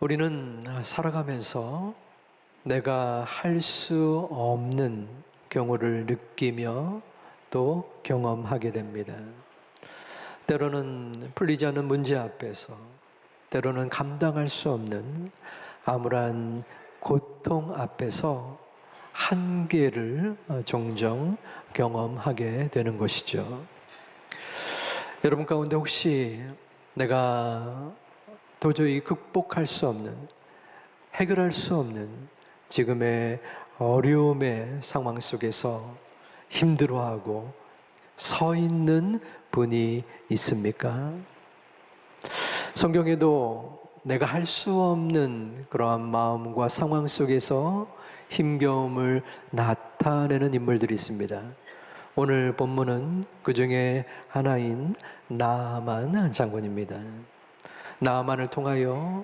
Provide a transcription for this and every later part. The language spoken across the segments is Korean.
우리는 살아가면서 내가 할 수 없는 경우를 느끼며 또 경험하게 됩니다. 때로는 풀리지 않는 문제 앞에서, 때로는 감당할 수 없는 암울한 고통 앞에서 한계를 종종 경험하게 되는 것이죠. 여러분 가운데 혹시 내가 도저히 극복할 수 없는, 해결할 수 없는 지금의 어려움의 상황 속에서 힘들어하고 서 있는 분이 있습니까? 성경에도 내가 할 수 없는 그러한 마음과 상황 속에서 힘겨움을 나타내는 인물들이 있습니다. 오늘 본문은 그 중에 하나인 나아만 장군입니다. 나아만을 통하여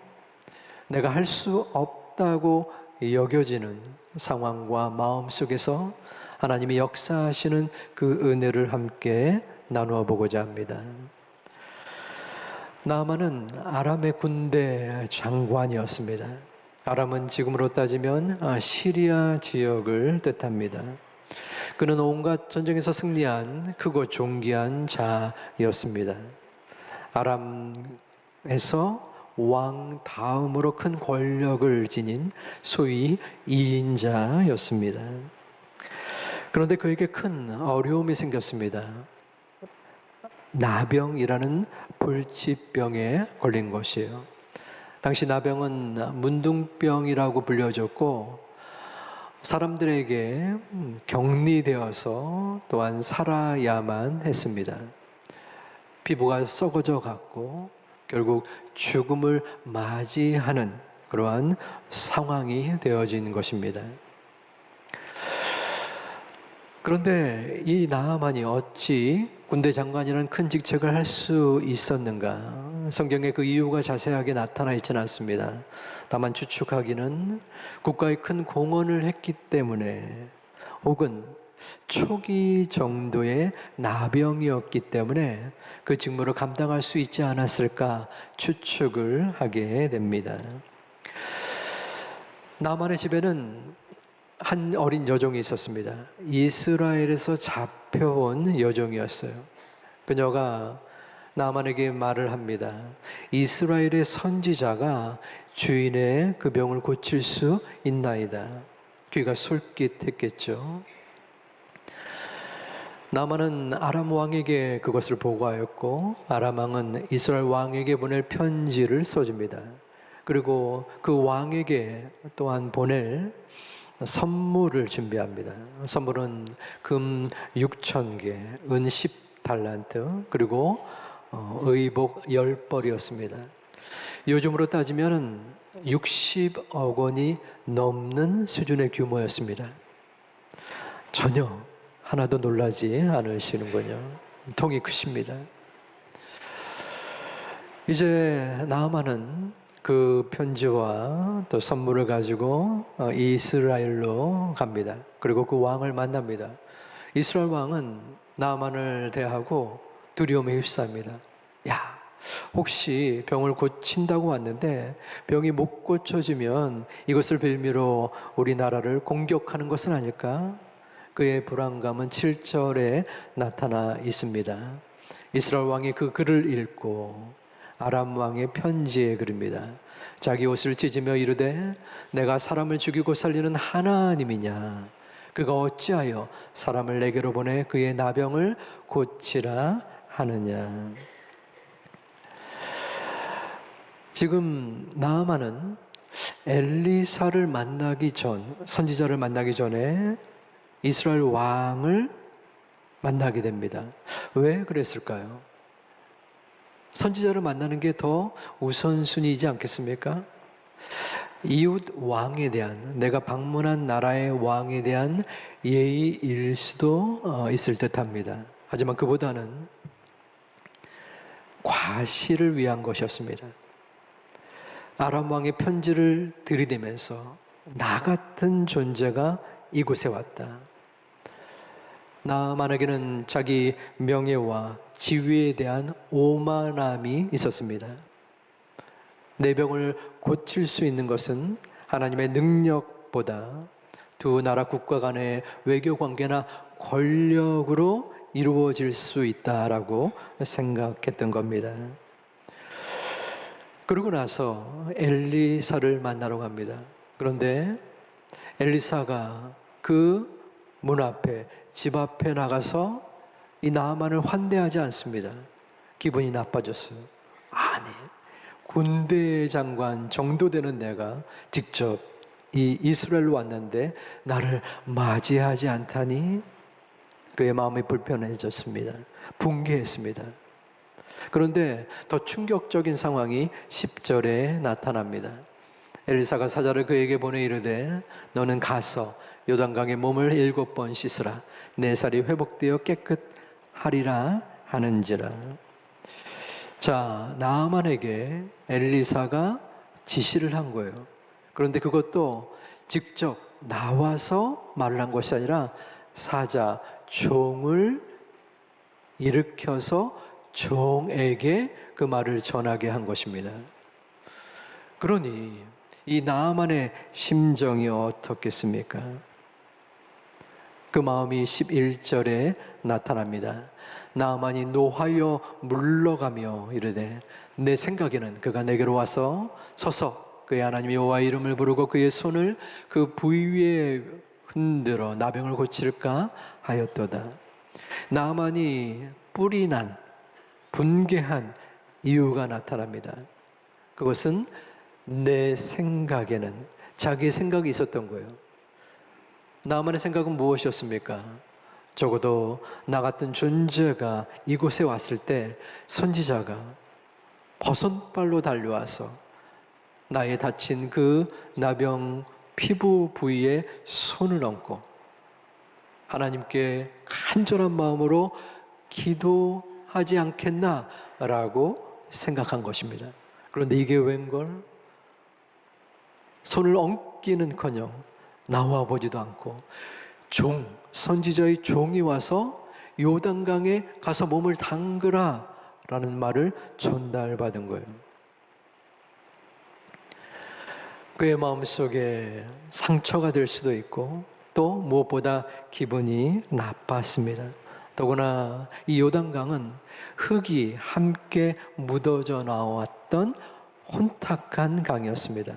내가 할 수 없다고 여겨지는 상황과 마음 속에서 하나님이 역사하시는 그 은혜를 함께 나누어 보고자 합니다. 나아만은 아람의 군대 장관이었습니다. 아람은 지금으로 따지면 시리아 지역을 뜻합니다. 그는 온갖 전쟁에서 승리한 크고 존귀한 자였습니다. 아람에서 왕 다음으로 큰 권력을 지닌 소위 2인자였습니다. 그런데 그에게 큰 어려움이 생겼습니다. 나병이라는 불치병에 걸린 것이에요. 당시 나병은 문둥병이라고 불려졌고 사람들에게 격리되어서 또한 살아야만 했습니다. 피부가 썩어져 갔고 결국 죽음을 맞이하는 그러한 상황이 되어진 것입니다. 그런데 이 나아만이 어찌 군대 장관이라는 큰 직책을 할 수 있었는가? 성경에 그 이유가 자세하게 나타나 있지는 않습니다. 다만 추측하기는 국가에 큰 공헌을 했기 때문에 혹은 초기 정도의 나병이었기 때문에 그 직무를 감당할 수 있지 않았을까 추측을 하게 됩니다. 나만의 집에는 한 어린 여종이 있었습니다. 이스라엘에서 잡혀온 여종이었어요. 그녀가 나만에게 말을 합니다. 이스라엘의 선지자가 주인의 그 병을 고칠 수 있나이다. 귀가 솔깃했겠죠. 나만은 아람 왕에게 그것을 보고하였고 아람 왕은 이스라엘 왕에게 보낼 편지를 써줍니다. 그리고 그 왕에게 또한 보낼 선물을 준비합니다. 선물은 금 6,000개, 은 10달란트, 그리고 의복 10벌이었습니다. 요즘으로 따지면 60억 원이 넘는 수준의 규모였습니다. 전혀 하나도 놀라지 않으시는군요. 통이 크십니다. 이제 나아만은 그 편지와 또 선물을 가지고 이스라엘로 갑니다. 그리고 그 왕을 만납니다. 이스라엘 왕은 나아만을 대하고 두려움에 휩싸입니다. 야, 혹시 병을 고친다고 왔는데 병이 못 고쳐지면 이것을 빌미로 우리나라를 공격하는 것은 아닐까? 그의 불안감은 7절에 나타나 있습니다. 이스라엘 왕이 그 글을 읽고 아람 왕의 편지에 그립니다. 자기 옷을 찢으며 이르되 내가 사람을 죽이고 살리는 하나님이냐? 그가 어찌하여 사람을 내게로 보내 그의 나병을 고치라 하느냐? 지금 나아만은 엘리사를 만나기 전, 선지자를 만나기 전에 이스라엘 왕을 만나게 됩니다. 왜 그랬을까요? 선지자를 만나는 게 더 우선순위이지 않겠습니까? 이웃 왕에 대한, 내가 방문한 나라의 왕에 대한 예의일 수도 있을 듯합니다. 하지만 그보다는 과시를 위한 것이었습니다. 아람 왕의 편지를 들이대면서 나 같은 존재가 이곳에 왔다. 나아만에게는 자기 명예와 지위에 대한 오만함이 있었습니다. 내 병을 고칠 수 있는 것은 하나님의 능력보다 두 나라 국가 간의 외교 관계나 권력으로 이루어질 수 있다라고 생각했던 겁니다. 그러고 나서 엘리사를 만나러 갑니다. 그런데 엘리사가 그 문 앞에, 집 앞에 나가서 이 나아만을 환대하지 않습니다. 기분이 나빠졌어요. 아니, 군대 장관 정도 되는 내가 직접 이 이스라엘로 왔는데 나를 맞이하지 않다니 그의 마음이 불편해졌습니다. 붕괴했습니다. 그런데 더 충격적인 상황이 10절에 나타납니다. 엘리사가 사자를 그에게 보내 이르되 너는 가서 요단강에 몸을 7번 씻으라. 내 살이 회복되어 깨끗하리라 하는지라. 자, 나아만에게 엘리사가 지시를 한 거예요. 그런데 그것도 직접 나와서 말을 한 것이 아니라 사자, 종을 일으켜서 종에게 그 말을 전하게 한 것입니다. 그러니 이 나아만의 심정이 어떻겠습니까? 그 마음이 11절에 나타납니다. 나아만이 노하여 물러가며 이르되 내 생각에는 그가 내게로 와서 서서 그의 하나님 여호와의 이름을 부르고 그의 손을 그 부위 위에 흔들어 나병을 고칠까 하였도다. 나아만이 뿔이 난 분개한 이유가 나타납니다. 그것은 내 생각에는 자기의 생각이 있었던 거예요. 나아만의 생각은 무엇이었습니까? 적어도 나 같은 존재가 이곳에 왔을 때 선지자가 버선발로 달려와서 나의 다친 그 나병 피부 부위에 손을 얹고 하나님께 간절한 마음으로 기도하지 않겠나라고 생각한 것입니다. 그런데 이게 웬걸? 손을 얹기는커녕 나와 보지도 않고 선지자의 종이 와서 요단강에 가서 몸을 담그라 라는 말을 전달받은 거예요. 그의 마음속에 상처가 될 수도 있고 또 무엇보다 기분이 나빴습니다. 더구나 이 요단강은 흙이 함께 묻어져 나왔던 혼탁한 강이었습니다.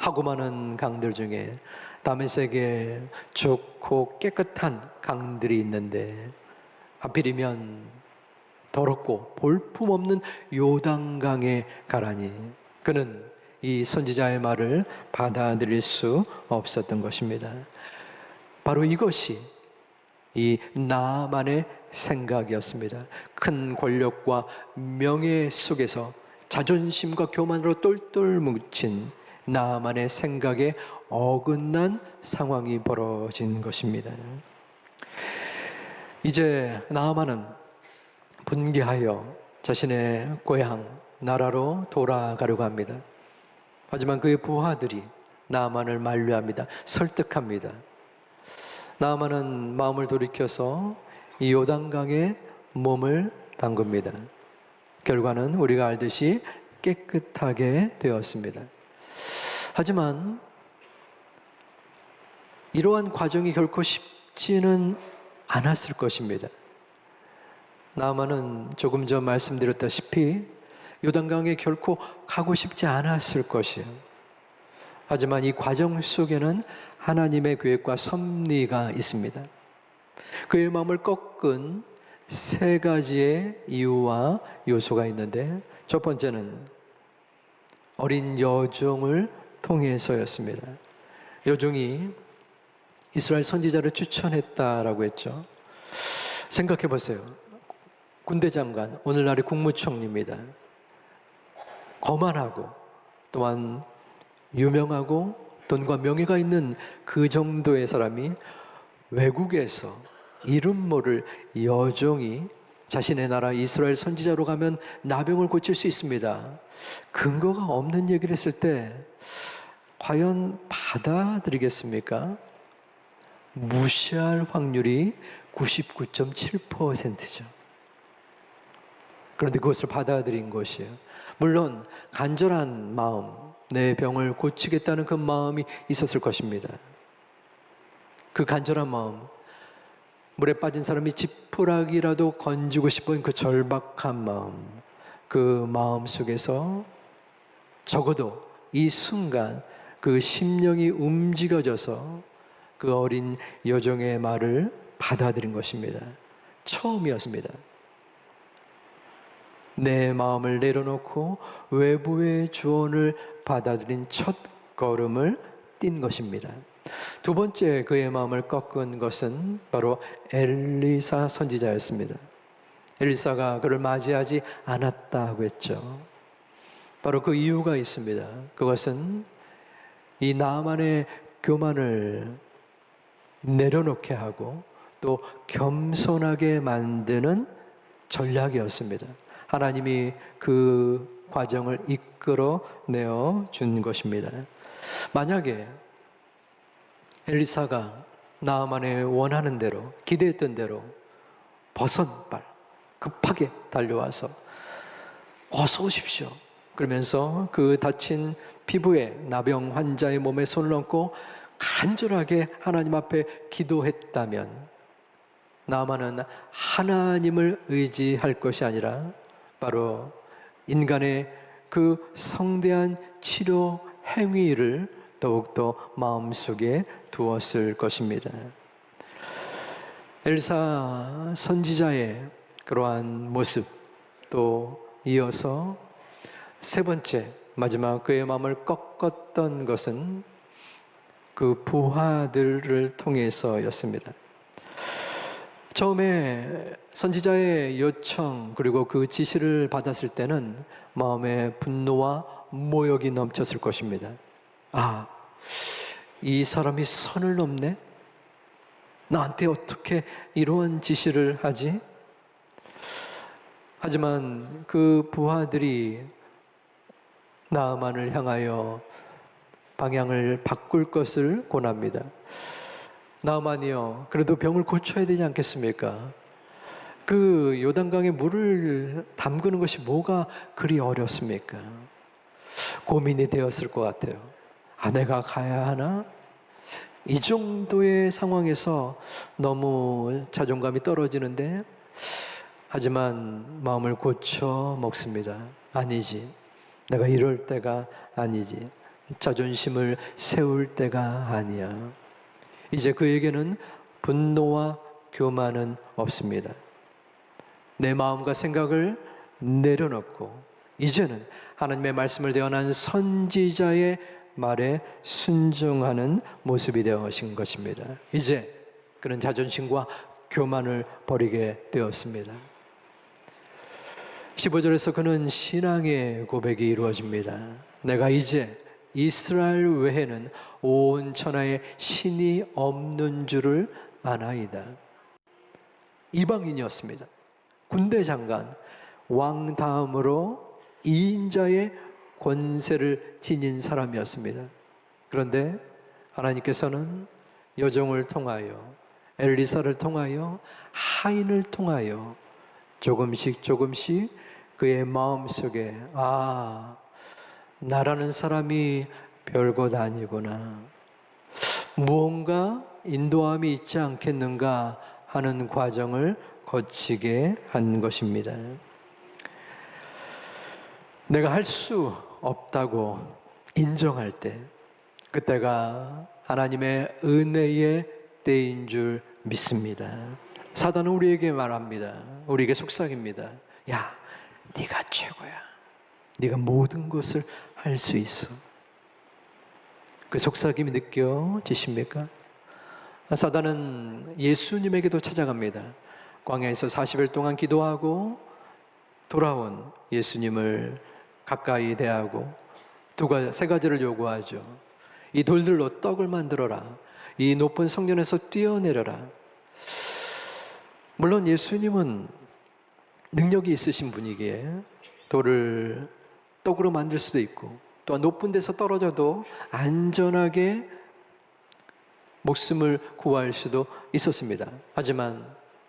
하고 많은 강들 중에 다메섹에 좋고 깨끗한 강들이 있는데 하필이면 더럽고 볼품없는 요단강에 가라니 그는 이 선지자의 말을 받아들일 수 없었던 것입니다. 바로 이것이 이 나아만의 생각이었습니다. 큰 권력과 명예 속에서 자존심과 교만으로 똘똘 뭉친 나아만의 생각에 어긋난 상황이 벌어진 것입니다. 이제 나아만은 분개하여 자신의 고향 나라로 돌아가려고 합니다. 하지만 그의 부하들이 나아만을 만류합니다. 설득합니다. 나아만은 마음을 돌이켜서 이 요단강에 몸을 담급니다. 결과는 우리가 알듯이 깨끗하게 되었습니다. 하지만 이러한 과정이 결코 쉽지는 않았을 것입니다. 나아만은 조금 전 말씀드렸다시피 요단강에 결코 가고 싶지 않았을 것이에요. 하지만 이 과정 속에는 하나님의 계획과 섭리가 있습니다. 그의 마음을 꺾은 세 가지의 이유와 요소가 있는데 첫 번째는 어린 여종을 통해서였습니다. 여종이 이스라엘 선지자를 추천했다라고 했죠. 생각해 보세요. 군대 장관, 오늘날의 국무총리입니다. 거만하고 또한 유명하고 돈과 명예가 있는 그 정도의 사람이 외국에서 이름 모를 여종이 자신의 나라 이스라엘 선지자로 가면 나병을 고칠 수 있습니다. 근거가 없는 얘기를 했을 때 과연 받아들이겠습니까? 무시할 확률이 99.7%죠. 그런데 그것을 받아들인 것이에요. 물론 간절한 마음, 내 병을 고치겠다는 그 마음이 있었을 것입니다. 그 간절한 마음, 물에 빠진 사람이 지푸라기라도 건지고 싶은 그 절박한 마음, 그 마음 속에서 적어도 이 순간 그 심령이 움직여져서 그 어린 여종의 말을 받아들인 것입니다. 처음이었습니다. 내 마음을 내려놓고 외부의 조언을 받아들인 첫 걸음을 띈 것입니다. 두 번째 그의 마음을 꺾은 것은 바로 엘리사 선지자였습니다. 엘리사가 그를 맞이하지 않았다고 했죠. 바로 그 이유가 있습니다. 그것은 이 나아만의 교만을 내려놓게 하고 또 겸손하게 만드는 전략이었습니다. 하나님이 그 과정을 이끌어내어 준 것입니다. 만약에 엘리사가 나아만의 원하는 대로, 기대했던 대로 버선발 급하게 달려와서 어서 오십시오 그러면서 그 다친 피부에 나병 환자의 몸에 손을 얹고 간절하게 하나님 앞에 기도했다면 나아만은 하나님을 의지할 것이 아니라 바로 인간의 그 성대한 치료 행위를 더욱더 마음속에 두었을 것입니다. 엘사 선지자의 그러한 모습, 또 이어서 세 번째 마지막 그의 마음을 꺾었던 것은 그 부하들을 통해서였습니다. 처음에 선지자의 요청 그리고 그 지시를 받았을 때는 마음에 분노와 모욕이 넘쳤을 것입니다. 아, 이 사람이 선을 넘네? 나한테 어떻게 이러한 지시를 하지? 하지만 그 부하들이 나아만을 향하여 방향을 바꿀 것을 권합니다. 나아만이요, 그래도 병을 고쳐야 되지 않겠습니까? 그 요단강에 물을 담그는 것이 뭐가 그리 어렵습니까? 고민이 되었을 것 같아요. 아, 내가 가야 하나? 이 정도의 상황에서 너무 자존감이 떨어지는데, 하지만 마음을 고쳐 먹습니다. 아니지, 내가 이럴 때가 아니지, 자존심을 세울 때가 아니야. 이제 그에게는 분노와 교만은 없습니다. 내 마음과 생각을 내려놓고 이제는 하나님의 말씀을 대언한 선지자의 말에 순종하는 모습이 되어진 것입니다. 이제 그는 자존심과 교만을 버리게 되었습니다. 15절에서 그는 신앙의 고백이 이루어집니다. 내가 이제 이스라엘 외에는 온 천하에 신이 없는 줄을 아나이다. 이방인이었습니다. 군대 장관, 왕 다음으로 2인자의 권세를 지닌 사람이었습니다. 그런데 하나님께서는 여종을 통하여, 엘리사를 통하여, 하인을 통하여 조금씩 그의 마음속에 나라는 사람이 별것 아니구나, 무언가 인도함이 있지 않겠는가 하는 과정을 거치게 한 것입니다. 내가 할 수 없다고 인정할 때, 그때가 하나님의 은혜의 때인 줄 믿습니다. 사단은 우리에게 말합니다. 우리에게 속삭입니다. 야, 네가 최고야. 네가 모든 것을 할 수 있어. 그 속삭임이 느껴지십니까? 사단은 예수님에게도 찾아갑니다. 광야에서 40일 동안 기도하고 돌아온 예수님을 가까이 대하고 세 가지를 요구하죠. 이 돌들로 떡을 만들어라. 이 높은 성전에서 뛰어내려라. 물론 예수님은 능력이 있으신 분이기에 돌을 떡으로 만들 수도 있고, 또한 높은 데서 떨어져도 안전하게 목숨을 구할 수도 있었습니다. 하지만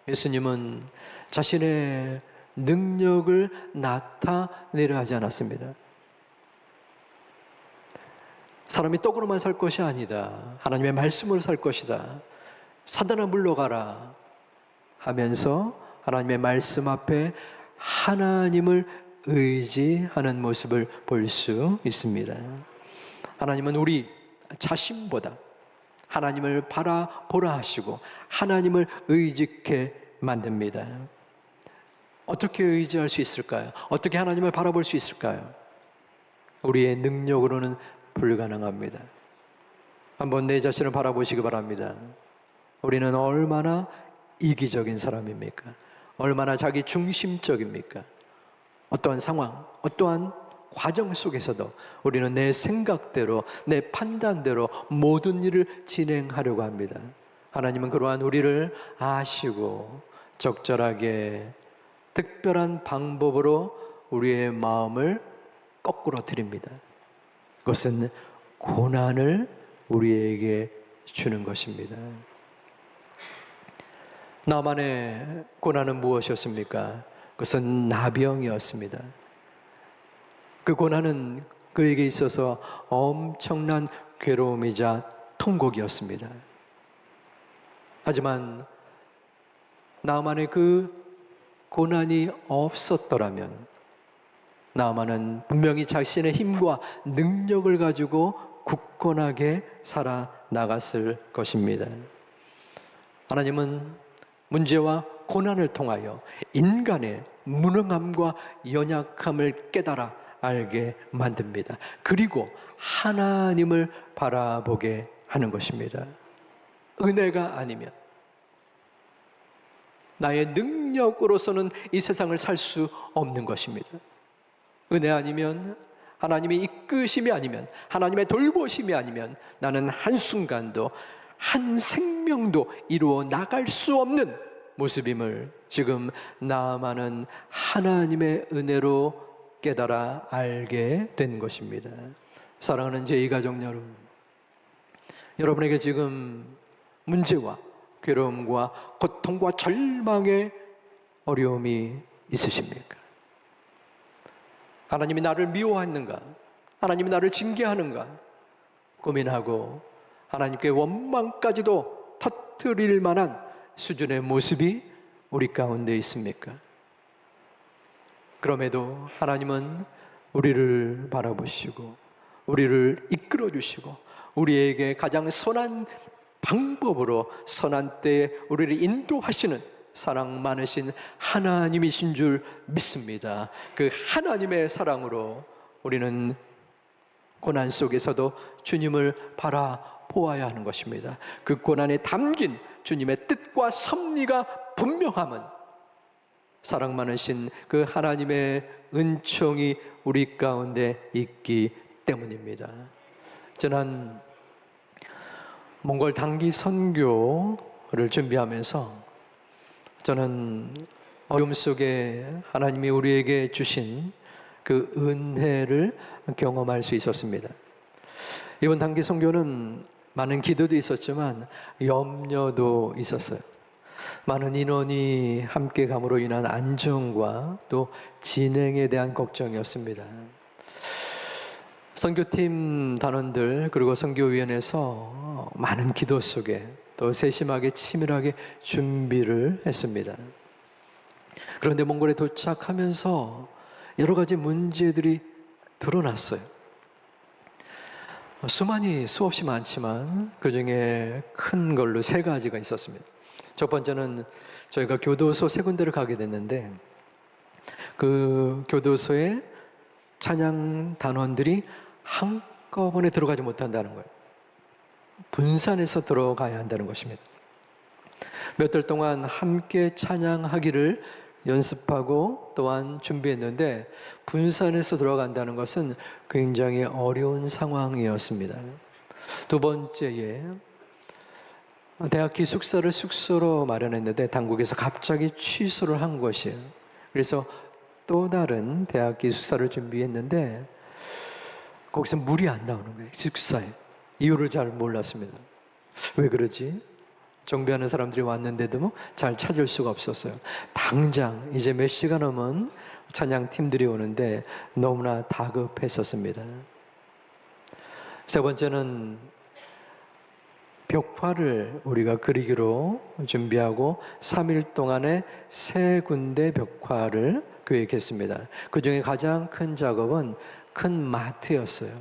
예수님은 자신의 능력을 나타내려 하지 않았습니다. 사람이 떡으로만 살 것이 아니다. 하나님의 말씀으로 살 것이다. 사단아 물러가라 하면서 하나님의 말씀 앞에 하나님을 의지하는 모습을 볼 수 있습니다. 하나님은 우리 자신보다 하나님을 바라보라 하시고 하나님을 의지케 만듭니다. 어떻게 의지할 수 있을까요? 어떻게 하나님을 바라볼 수 있을까요? 우리의 능력으로는 불가능합니다. 한번 내 자신을 바라보시기 바랍니다. 우리는 얼마나 이기적인 사람입니까? 얼마나 자기 중심적입니까? 어떠한 상황, 어떠한 과정 속에서도 우리는 내 생각대로, 내 판단대로 모든 일을 진행하려고 합니다. 하나님은 그러한 우리를 아시고 적절하게 특별한 방법으로 우리의 마음을 거꾸로 드립니다. 그것은 고난을 우리에게 주는 것입니다. 나만의 고난은 무엇이었습니까? 그것은 나병이었습니다. 그 고난은 그에게 있어서 엄청난 괴로움이자 통곡이었습니다. 하지만 나만의 그 고난이 없었더라면 나만은 분명히 자신의 힘과 능력을 가지고 굳건하게 살아나갔을 것입니다. 하나님은 문제와 고난을 통하여 인간의 무능함과 연약함을 깨달아 알게 만듭니다. 그리고 하나님을 바라보게 하는 것입니다. 은혜가 아니면, 나의 능력으로서는 이 세상을 살 수 없는 것입니다. 은혜 아니면, 하나님의 이끄심이 아니면, 하나님의 돌보심이 아니면 나는 한순간도, 한 생명도 이루어 나갈 수 없는 모습임을 지금 나만은 하나님의 은혜로 깨달아 알게 된 것입니다. 사랑하는 제2가족 여러분, 여러분에게 지금 문제와 괴로움과 고통과 절망의 어려움이 있으십니까? 하나님이 나를 미워하는가? 하나님이 나를 징계하는가? 고민하고 하나님께 원망까지도 터뜨릴 만한 수준의 모습이 우리 가운데 있습니까? 그럼에도 하나님은 우리를 바라보시고 우리를 이끌어 주시고 우리에게 가장 선한 방법으로 선한 때에 우리를 인도하시는 사랑 많으신 하나님이신 줄 믿습니다. 그 하나님의 사랑으로 우리는 고난 속에서도 주님을 바라보아야 하는 것입니다. 그 고난에 담긴 주님의 뜻과 섭리가 분명함은 사랑 많으신 그 하나님의 은총이 우리 가운데 있기 때문입니다. 지난 몽골 단기 선교를 준비하면서 저는 어려움 속에 하나님이 우리에게 주신 그 은혜를 경험할 수 있었습니다. 이번 단기 선교는 많은 기도도 있었지만 염려도 있었어요. 많은 인원이 함께 감으로 인한 안정과 또 진행에 대한 걱정이었습니다. 선교팀 단원들 그리고 선교위원회에서 많은 기도 속에 또 세심하게 치밀하게 준비를 했습니다. 그런데 몽골에 도착하면서 여러 가지 문제들이 드러났어요. 수없이 많지만 그 중에 큰 걸로 3가지가 있었습니다. 첫 번째는 저희가 교도소 3군데를 가게 됐는데 그 교도소에 찬양 단원들이 한꺼번에 들어가지 못한다는 거예요. 분산해서 들어가야 한다는 것입니다. 몇 달 동안 함께 찬양하기를 연습하고 또한 준비했는데 분산해서 들어간다는 것은 굉장히 어려운 상황이었습니다. 두 번째에 대학 기숙사를 숙소로 마련했는데 당국에서 갑자기 취소를 한 것이에요. 그래서 또 다른 대학 기숙사를 준비했는데 거기서 물이 안 나오는 거예요. 기숙사에. 이유를 잘 몰랐습니다. 왜 그러지? 정비하는 사람들이 왔는데도 뭐 잘 찾을 수가 없었어요. 당장 이제 몇 시가 넘은 찬양팀들이 오는데 너무나 다급했었습니다. 세 번째는 벽화를 우리가 그리기로 준비하고 3일 동안에 3군데 벽화를 계획했습니다. 그 중에 가장 큰 작업은 큰 마트였어요.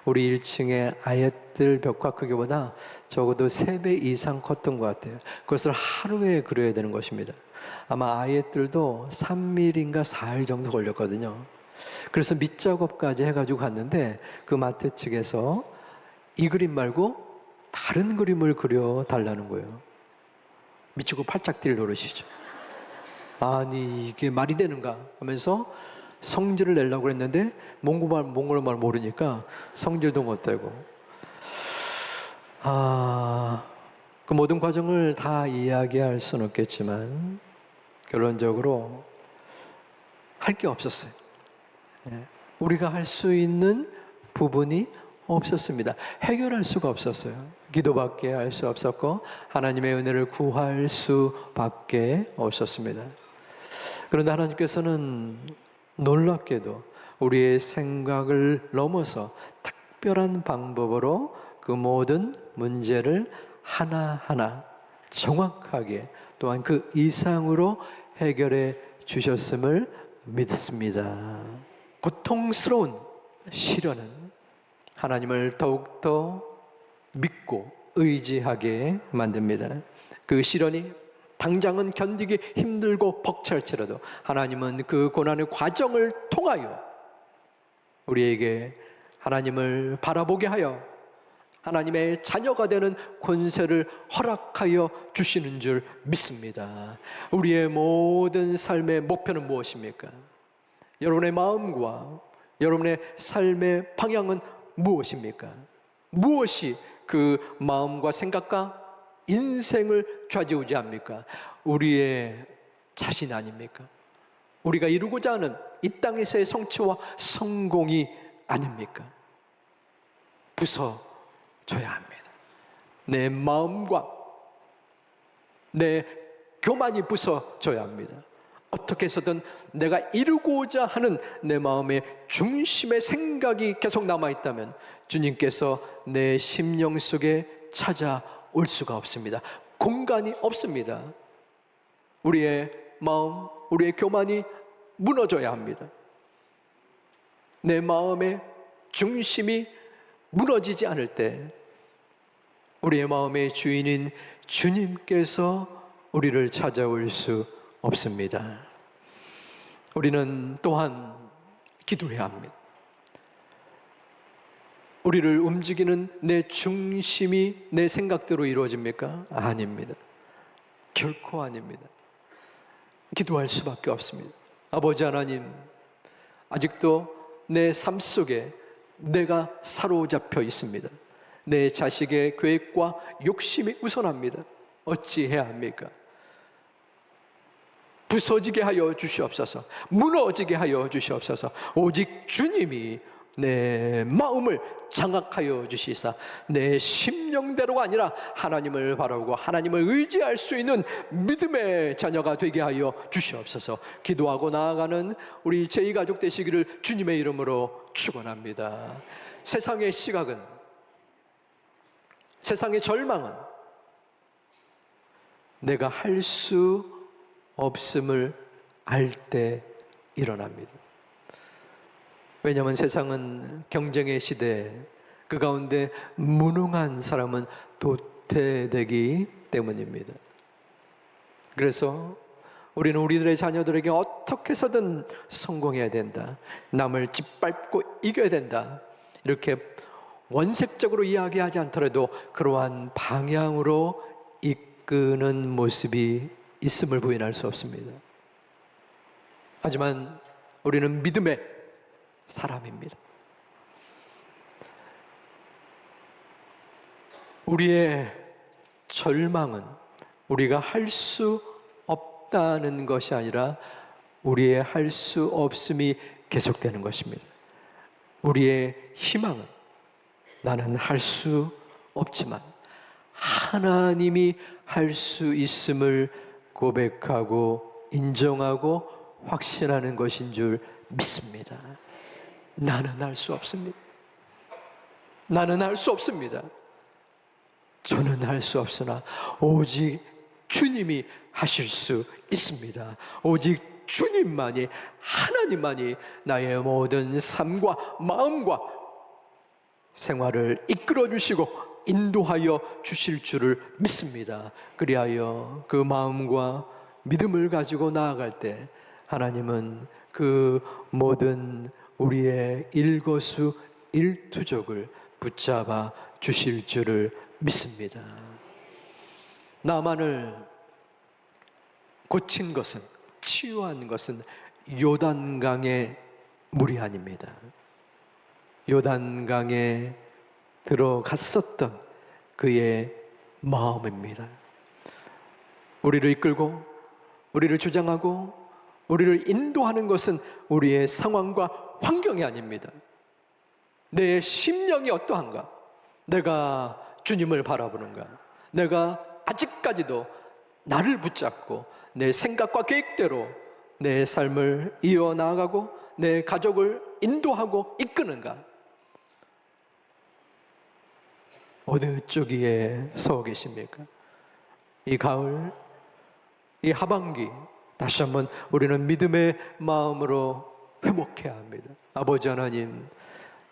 우리 1층의 아이들 벽화 크기보다 적어도 3배 이상 컸던 것 같아요. 그것을 하루에 그려야 되는 것입니다. 아마 아이들도 3일인가 4일 정도 걸렸거든요. 그래서 밑작업까지 해가지고 갔는데 그 마트 측에서 이 그림 말고 다른 그림을 그려달라는 거예요. 미치고 팔짝 뛸 노릇이죠. 아니 이게 말이 되는가 하면서 성질을 내려고 했는데 몽골말 모르니까 성질도 못 내고, 그 모든 과정을 다 이야기할 수는 없겠지만 결론적으로 할 게 없었어요. 우리가 할 수 있는 부분이 없었습니다. 해결할 수가 없었어요. 기도밖에 할 수 없었고 하나님의 은혜를 구할 수밖에 없었습니다. 그런데 하나님께서는 놀랍게도 우리의 생각을 넘어서 특별한 방법으로 그 모든 문제를 하나하나 정확하게 또한 그 이상으로 해결해 주셨음을 믿습니다. 고통스러운 시련은 하나님을 더욱더 믿고 의지하게 만듭니다. 그 시련이 당장은 견디기 힘들고 벅찰지라도 하나님은 그 고난의 과정을 통하여 우리에게 하나님을 바라보게 하여 하나님의 자녀가 되는 권세를 허락하여 주시는 줄 믿습니다. 우리의 모든 삶의 목표는 무엇입니까? 여러분의 마음과 여러분의 삶의 방향은 무엇입니까? 무엇이 그 마음과 생각과 인생을 좌지우지합니까? 우리의 자신 아닙니까? 우리가 이루고자 하는 이 땅에서의 성취와 성공이 아닙니까? 부서져야 합니다. 내 마음과 내 교만이 부서져야 합니다. 어떻게 해서든 내가 이루고자 하는 내 마음의 중심의 생각이 계속 남아있다면 주님께서 내 심령 속에 찾아올 수가 없습니다. 공간이 없습니다. 우리의 마음, 우리의 교만이 무너져야 합니다. 내 마음의 중심이 무너지지 않을 때 우리의 마음의 주인인 주님께서 우리를 찾아올 수 없습니다. 우리는 또한 기도해야 합니다. 우리를 움직이는 내 중심이 내 생각대로 이루어집니까? 아닙니다. 결코 아닙니다. 기도할 수밖에 없습니다. 아버지 하나님, 아직도 내 삶 속에 내가 사로잡혀 있습니다. 내 자식의 계획과 욕심이 우선합니다. 어찌해야 합니까? 부서지게 하여 주시옵소서. 무너지게 하여 주시옵소서. 오직 주님이 내 마음을 장악하여 주시사 내 심령대로가 아니라 하나님을 바라보고 하나님을 의지할 수 있는 믿음의 자녀가 되게 하여 주시옵소서. 기도하고 나아가는 우리 제2가족 되시기를 주님의 이름으로 축원합니다. 세상의 시각은, 세상의 절망은 내가 할 수 없음을 알 때 일어납니다. 왜냐하면 세상은 경쟁의 시대, 그 가운데 무능한 사람은 도태되기 때문입니다. 그래서 우리는 우리들의 자녀들에게 어떻게 해서든 성공해야 된다, 남을 짓밟고 이겨야 된다, 이렇게 원색적으로 이야기하지 않더라도 그러한 방향으로 이끄는 모습이 있음을 부인할 수 없습니다. 하지만 우리는 믿음의 사람입니다. 우리의 절망은 우리가 할 수 없다는 것이 아니라 우리의 할 수 없음이 계속되는 것입니다. 우리의 희망은 나는 할 수 없지만 하나님이 할 수 있음을 고백하고 인정하고 확신하는 것인 줄 믿습니다. 나는 할 수 없습니다. 나는 할 수 없습니다. 저는 할 수 없으나 오직 주님이 하실 수 있습니다. 오직 주님만이, 하나님만이 나의 모든 삶과 마음과 생활을 이끌어 주시고 인도하여 주실 줄을 믿습니다. 그리하여 그 마음과 믿음을 가지고 나아갈 때 하나님은 그 모든 우리의 일거수일투족을 붙잡아 주실 줄을 믿습니다. 나만을 고친 것은, 치유한 것은 요단강의 물이 아닙니다. 요단강에 들어갔었던 그의 마음입니다. 우리를 이끌고 우리를 주장하고 우리를 인도하는 것은 우리의 상황과 환경이 아닙니다. 내 심령이 어떠한가? 내가 주님을 바라보는가? 내가 아직까지도 나를 붙잡고 내 생각과 계획대로 내 삶을 이어나가고 내 가족을 인도하고 이끄는가? 어느 쪽에 서 계십니까? 이 가을, 이 하반기 다시 한번 우리는 믿음의 마음으로 회복해야 합니다. 아버지 하나님,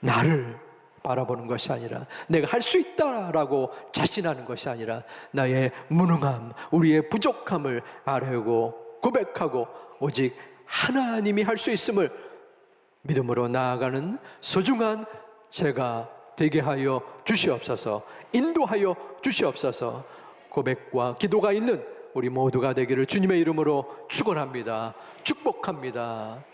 나를 바라보는 것이 아니라 내가 할 수 있다라고 자신하는 것이 아니라 나의 무능함, 우리의 부족함을 아뢰고 고백하고 오직 하나님이 할 수 있음을 믿음으로 나아가는 소중한 제가 되게 하여 주시옵소서. 인도하여 주시옵소서. 고백과 기도가 있는 우리 모두가 되기를 주님의 이름으로 축원합니다. 축복합니다.